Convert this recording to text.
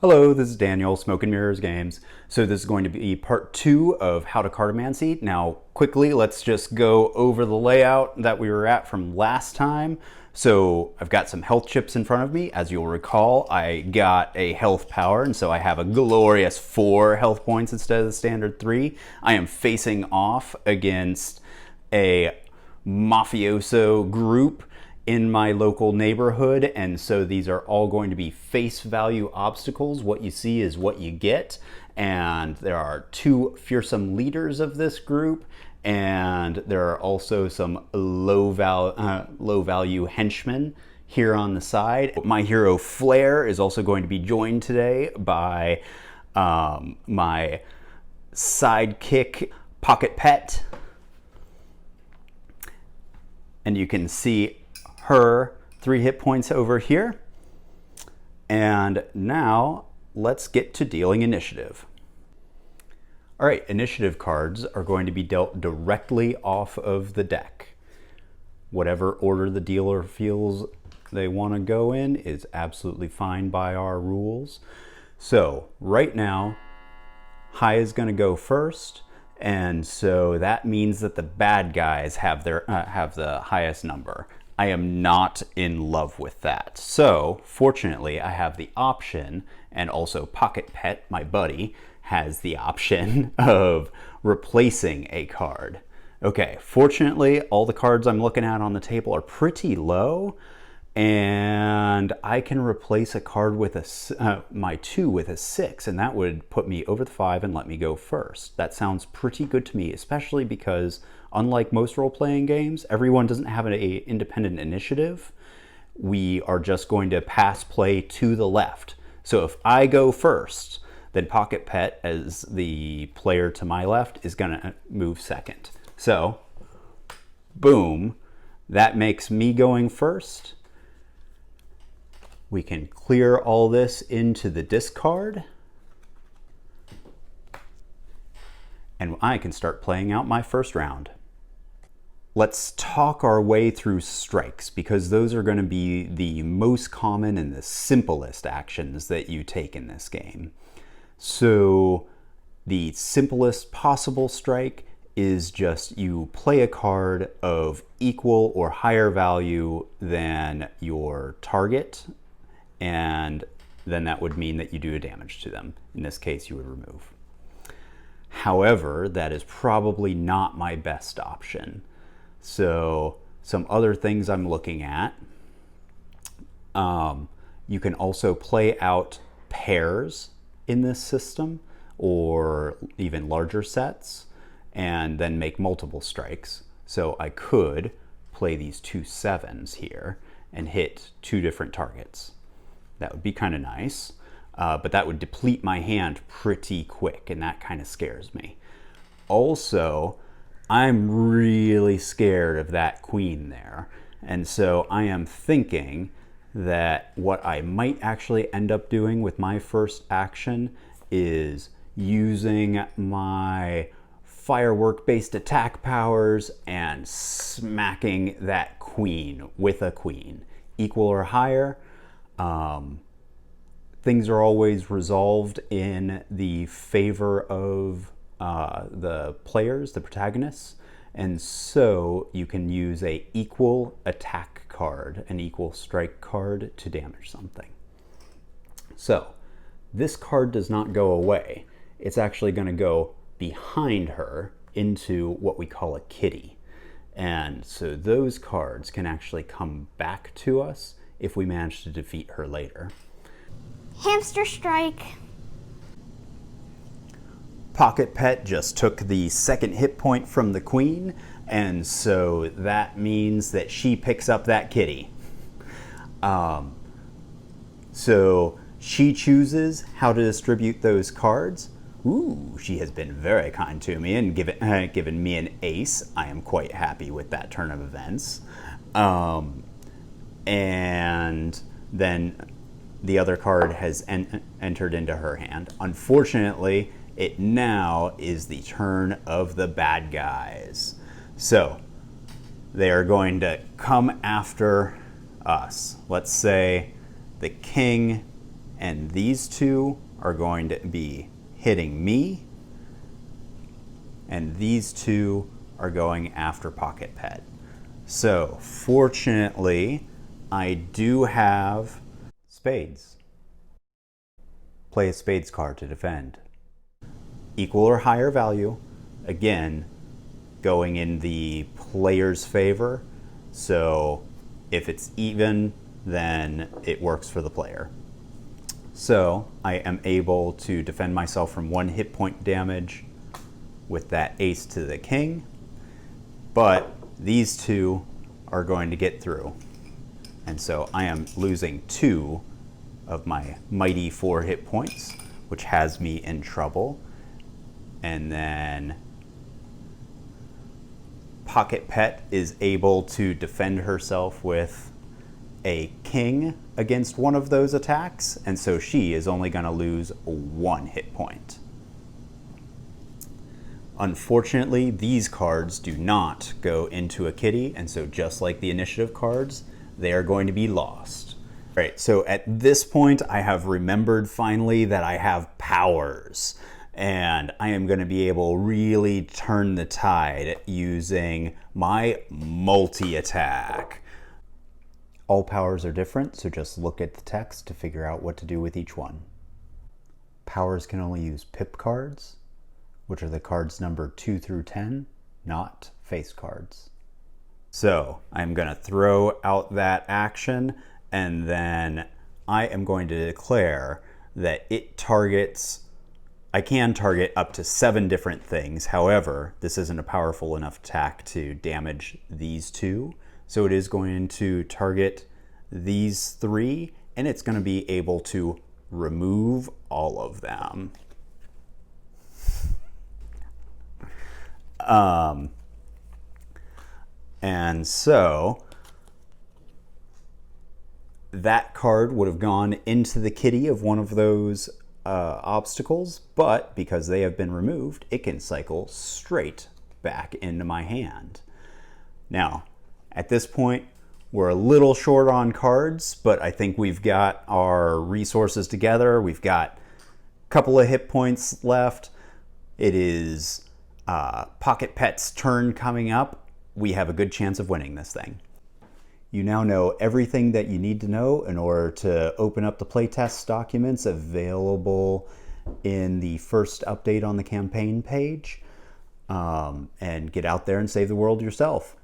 Hello, this is Daniel, Smoke and Mirrors Games. So this is going to be part 2 of How to Cartomancy. Now, quickly, let's just go over the layout that we were at from last time. So I've got some health chips in front of me. As you'll recall, I got a health power, and so I have a glorious 4 health points instead of the standard 3. I am facing off against a mafioso group in my local neighborhood, and so these are all going to be face value obstacles. What you see is what you get, and there are 2 fearsome leaders of this group, and there are also some low value henchmen here on the side. My hero Flair is also going to be joined today by my sidekick Pocket Pet, and you can see her 3 hit points over here. And now let's get to dealing initiative. All right, initiative cards are going to be dealt directly off of the deck. Whatever order the dealer feels they want to go in is absolutely fine by our rules. So right now, High is going to go first, and so that means that the bad guys have the highest number. I am not in love with that. So, fortunately, I have the option, and also Pocket Pet, my buddy, has the option of replacing a card. Okay, fortunately, all the cards I'm looking at on the table are pretty low, and I can replace a card with my 2 with a 6, and that would put me over the 5 and let me go first. That sounds pretty good to me, especially because unlike most role-playing games, everyone doesn't have an independent initiative. We are just going to pass play to the left. So if I go first, then Pocket Pet, as the player to my left, is going to move second. So, boom, that makes me going first. We can clear all this into the discard, and I can start playing out my first round. Let's talk our way through strikes, because those are going to be the most common and the simplest actions that you take in this game. So the simplest possible strike is just you play a card of equal or higher value than your target, and then that would mean that you do damage to them. In this case, you would remove. However, that is probably not my best option. So some other things I'm looking at, you can also play out pairs in this system, or even larger sets, and then make multiple strikes. So I could play these 2 7s here and hit 2 different targets. That would be kind of nice, but that would deplete my hand pretty quick, and that kind of scares me. Also, I'm really scared of that queen there, and so I am thinking that what I might actually end up doing with my first action is using my firework-based attack powers and smacking that queen with a queen. Equal or higher, things are always resolved in the favor of the players, the protagonists, and so you can use a equal attack card, an equal strike card, to damage something. So this card does not go away. It's actually going to go behind her into what we call a kitty, and so those cards can actually come back to us if we manage to defeat her later. Hamster strike. Pocket Pet just took the 2nd hit point from the queen, and so that means that she picks up that kitty. So she chooses how to distribute those cards. Ooh, she has been very kind to me and given me an ace. I am quite happy with that turn of events. And then the other card has entered into her hand. Unfortunately, it now is the turn of the bad guys. So they are going to come after us. Let's say the king and these two are going to be hitting me, and these two are going after Pocket Pet. So fortunately, I do have spades. Play a spades card to defend. Equal or higher value, again, going in the player's favor. So if it's even, then it works for the player. So I am able to defend myself from 1 hit point damage with that ace to the king, but these two are going to get through. And so I am losing 2 of my mighty 4 hit points, which has me in trouble. And then Pocket Pet is able to defend herself with a king against one of those attacks, and so she is only going to lose 1 hit point. Unfortunately, these cards do not go into a kitty, and so just like the initiative cards, they are going to be lost. All right, so at this point, I have remembered finally that I have powers, and I am going to be able to really turn the tide using my multi-attack. All powers are different, so just look at the text to figure out what to do with each one. Powers can only use pip cards, which are the cards numbered 2 through 10, not face cards. So I'm going to throw out that action, and then I am going to declare that it targets, I can target up to 7 different things. However, this isn't a powerful enough attack to damage these 2. So it is going to target these 3, and it's going to be able to remove all of them. And so that card would have gone into the kitty of one of those obstacles, but because they have been removed, it can cycle straight back into my hand. Now, at this point, we're a little short on cards, but I think we've got our resources together. We've got a couple of hit points left. It is Pocket Pet's turn coming up. We have a good chance of winning this thing. You now know everything that you need to know in order to open up the playtest documents available in the first update on the campaign page, and get out there and save the world yourself.